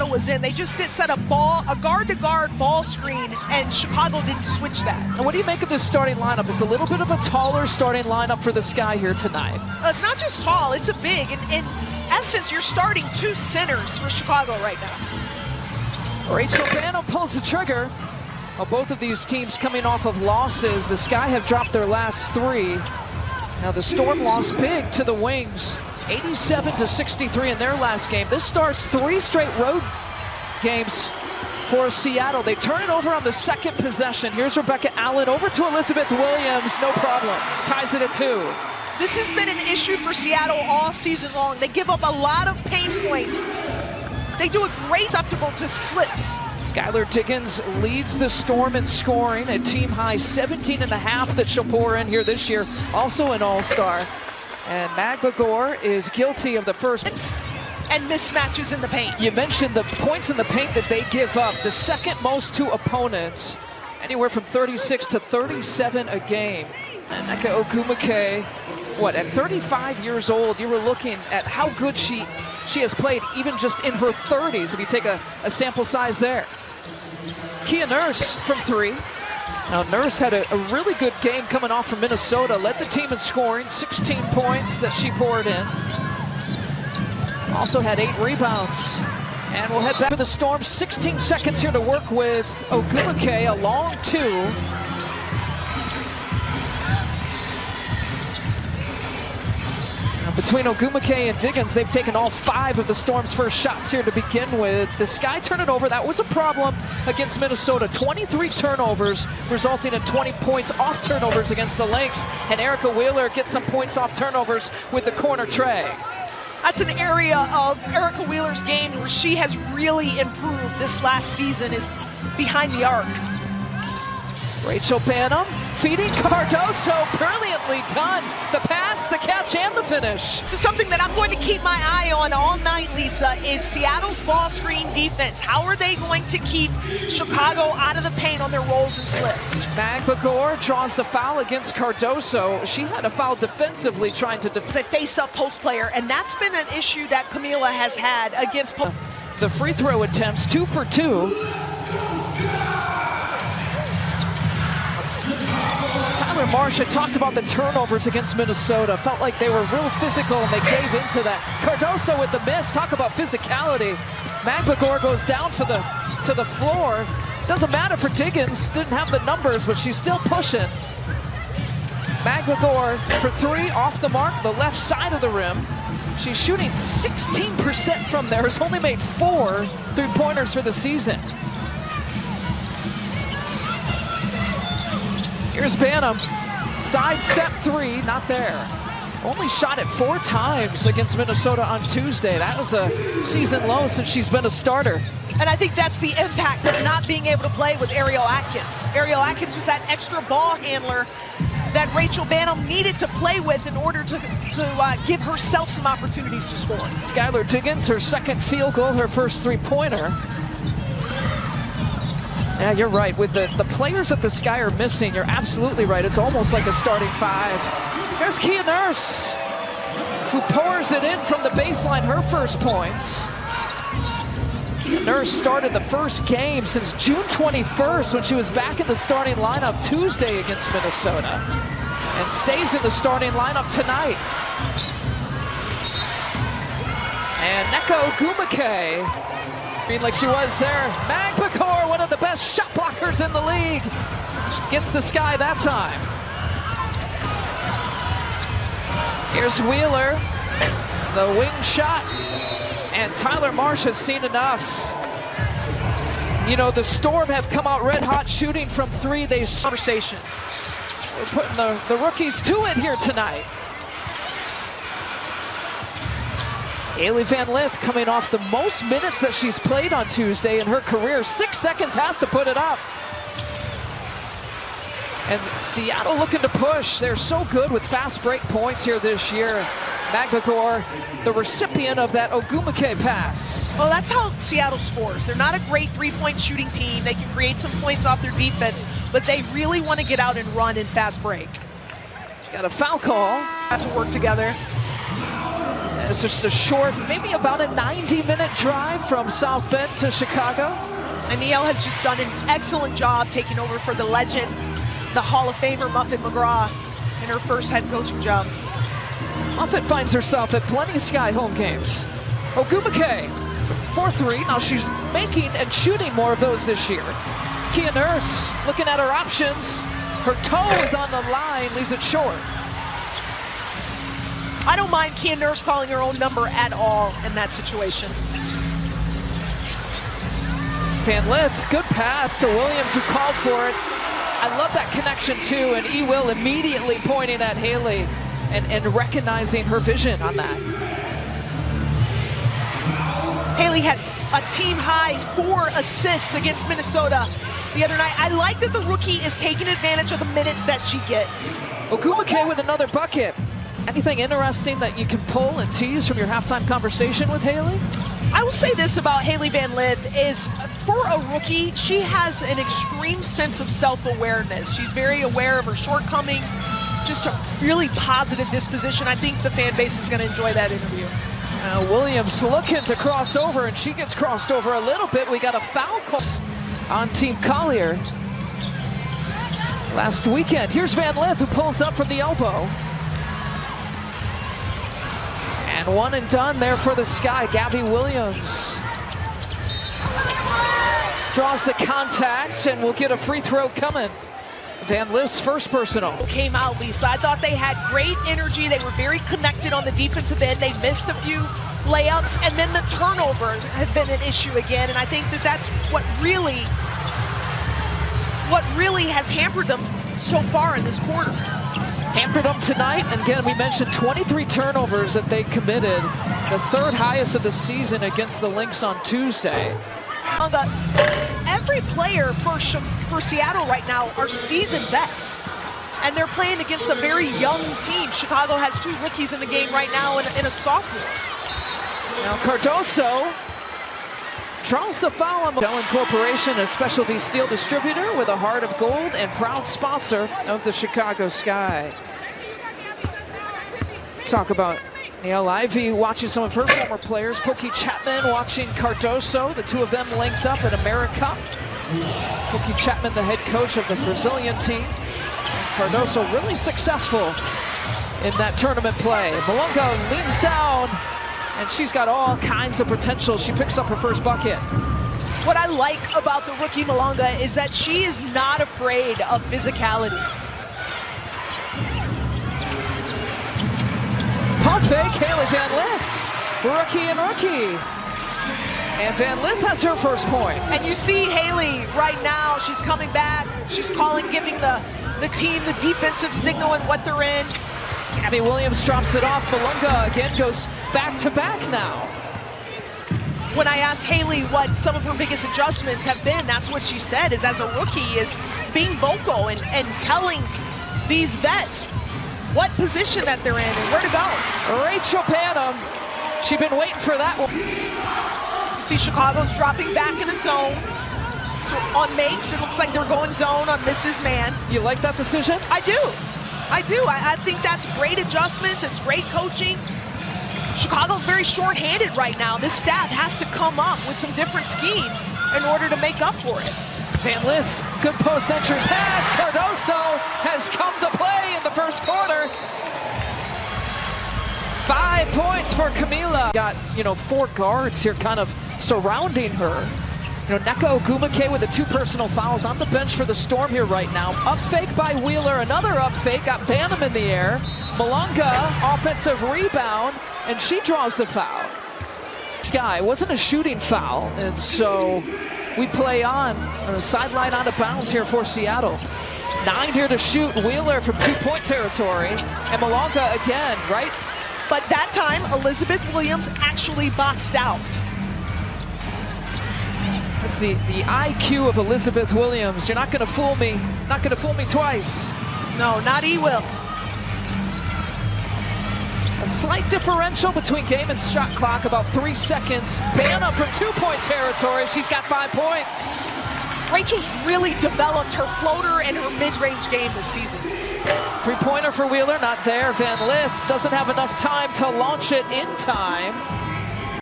Seattle was in. They just did set a guard-to-guard ball screen, and Chicago didn't switch that. And what do you make of this starting lineup? It's a little bit of a taller starting lineup for the Sky here tonight. It's not just tall, it's a big. In essence, you're starting two centers for Chicago right now. Rachel Banham pulls the trigger. Well, both of these teams coming off of losses. The Sky have dropped their last three. Now the Storm lost big to the Wings, 87-63 in their last game. This starts 3 straight road games for Seattle. They turn it over on the second possession. Here's Rebecca Allen over to Elizabeth Williams, no problem. Ties it at 2. This has been an issue for Seattle all season long. They give up a lot of pain points. They do a great susceptible to slips. Skylar Diggins leads the Storm in scoring, a team high 17.5 that she'll pour in here this year, also an all-star. And Magba Gore is guilty of the first. And mismatches in the paint. You mentioned the points in the paint that they give up, the second most to opponents, anywhere from 36 to 37 a game. And Nneka Ogwumike, at 35 years old, you were looking at how good she has played even just in her 30s, if you take a sample size there. Kia Nurse from 3. Now Nurse had a really good game coming off from Minnesota, led the team in scoring, 16 points that she poured in. Also had 8 rebounds. And we'll head back to the Storm, 16 seconds here to work with Ogwumike, a long 2. Between Ogwumike and Diggins, they've taken all 5 of the Storm's first shots here to begin with. The Sky turn it over. That was a problem against Minnesota. 23 turnovers, resulting in 20 points off turnovers against the Lynx. And Erica Wheeler gets some points off turnovers with the corner tray. That's an area of Erica Wheeler's game where she has really improved this last season, is behind the arc. Rachel Banham feeding Cardoso, brilliantly done. The pass, the catch, and the finish. This is something that I'm going to keep my eye on all night, Lisa, is Seattle's ball screen defense. How are they going to keep Chicago out of the paint on their rolls and slips? Magba Gore draws the foul against Cardoso. She had a foul defensively trying to defend. A face-up post player, and that's been an issue that Camila has had against the free throw attempts, 2 for 2. Tyler Marsh had talked about the turnovers against Minnesota. Felt like they were real physical and they gave into that. Cardoso with the miss. Talk about physicality. Magba Gore goes down to the floor. Doesn't matter for Diggins. Didn't have the numbers, but she's still pushing. Magba Gore for 3 off the mark, the left side of the rim. She's shooting 16% from there. Has only made 4 3-pointers for the season. Here's Banham, side step 3, not there. Only shot it 4 times against Minnesota on Tuesday. That was a season low since she's been a starter. And I think that's the impact of not being able to play with Ariel Atkins. Ariel Atkins was that extra ball handler that Rachel Banham needed to play with in order to give herself some opportunities to score. Skylar Diggins, her second field goal, her first 3-pointer. Yeah, you're right. With the players that the Sky are missing, you're absolutely right. It's almost like a starting 5. Here's Kia Nurse, who pours it in from the baseline, her first points. Kia Nurse started the first game since June 21st when she was back in the starting lineup Tuesday against Minnesota, and stays in the starting lineup tonight. And Nneka Ogwumike, like she was there. Magba Gore, one of the best shot blockers in the league, gets the Sky that time. Here's Wheeler, the wing shot, and Tyler Marsh has seen enough. You know, the Storm have come out red hot shooting from 3. They conversation. We're putting the rookies to it here tonight. Ailey Van Lith coming off the most minutes that she's played on Tuesday in her career. 6 seconds, has to put it up. And Seattle looking to push. They're so good with fast break points here this year. Magba Gore, the recipient of that Ogwumike pass. Well, that's how Seattle scores. They're not a great 3-point shooting team. They can create some points off their defense, but they really want to get out and run in fast break. Got a foul call. Have to work together. It's just a short, maybe about a 90-minute drive from South Bend to Chicago. And Niele has just done an excellent job taking over for the legend, the Hall of Famer Muffet McGraw, in her first head coaching job. Muffet finds herself at Plenty Sky home games. Wnba, 4-3. Now she's making and shooting more of those this year. Kia Nurse looking at her options. Her toe is on the line, leaves it short. I don't mind Kia Nurse calling her own number at all in that situation. Van Lith, good pass to Williams, who called for it. I love that connection too, and Will immediately pointing at Haley and recognizing her vision on that. Haley had a team high 4 assists against Minnesota the other night. I like that the rookie is taking advantage of the minutes that she gets. Wnba with another bucket. Anything interesting that you can pull and tease from your halftime conversation with Haley? I will say this about Haley Van Lith is, for a rookie, she has an extreme sense of self-awareness. She's very aware of her shortcomings, just a really positive disposition. I think the fan base is going to enjoy that interview. Williams looking to cross over, and she gets crossed over a little bit. We got a foul call on Team Collier last weekend. Here's Van Lith, who pulls up from the elbow. And one and done there for the Sky. Gabby Williams draws the contact, and we'll get a free throw coming. Van Lith's first personal. Came out, Lisa. I thought they had great energy. They were very connected on the defensive end. They missed a few layups, and then the turnover has been an issue again. And I think that that's what really has hampered them so far in this quarter. Hampered them tonight, and again, we mentioned 23 turnovers that they committed, the 3rd highest of the season against the Lynx on Tuesday. Every player for Seattle right now are seasoned vets, and they're playing against a very young team. Chicago has 2 rookies in the game right now and a sophomore. Now Cardoso draws the foul on Dellen Corporation, a specialty steel distributor with a heart of gold and proud sponsor of the Chicago Sky. Talk about Niele Ivey watching some of her former players. Pookie Chapman watching Cardoso. The 2 of them linked up at AmeriCup. Pookie Chapman, the head coach of the Brazilian team. And Cardoso really successful in that tournament play. Malunga leans down, and she's got all kinds of potential. She picks up her first bucket. What I like about the rookie Malunga is that she is not afraid of physicality. Pump fake, Haley Van Lith. Rookie and rookie. And Van Lith has her first points. And you see Haley right now, she's coming back. She's giving the team the defensive signal and what they're in. Gabby Williams drops it off. Malunga again goes back-to-back now. When I asked Haley what some of her biggest adjustments have been, that's what she said, is as a rookie, is being vocal and telling these vets what position that they're in and where to go. Rachel Banham, she's been waiting for that one. You see Chicago's dropping back in the zone. So on makes, it looks like they're going zone on Mrs. Man. You like that decision? I do. I think that's great adjustments. It's great coaching. Chicago's very short-handed right now. This staff has to come up with some different schemes in order to make up for it. Van Lith, good post-entry pass. Cardoso has come to play in the first quarter. 5 points for Camila. Got, 4 guards here kind of surrounding her. Nneka Ogwumike with the 2 personal fouls on the bench for the Storm here right now. Up fake by Wheeler, another up fake, got Banham in the air. Malunga, offensive rebound, and she draws the foul. Sky, it wasn't a shooting foul, and so we play on a sideline out of bounds here for Seattle. 9 here to shoot. Wheeler from 2-point territory, and Malunga again, right? But that time, Elizabeth Williams actually boxed out. Let's see, the IQ of Elizabeth Williams. You're not going to fool me. Not going to fool me twice. No, not Will. A slight differential between game and shot clock, about 3 seconds. Banham from 2-point territory. She's got 5 points. Rachel's really developed her floater and her mid-range game this season. Three-pointer for Wheeler, not there. Van Lith doesn't have enough time to launch it in time.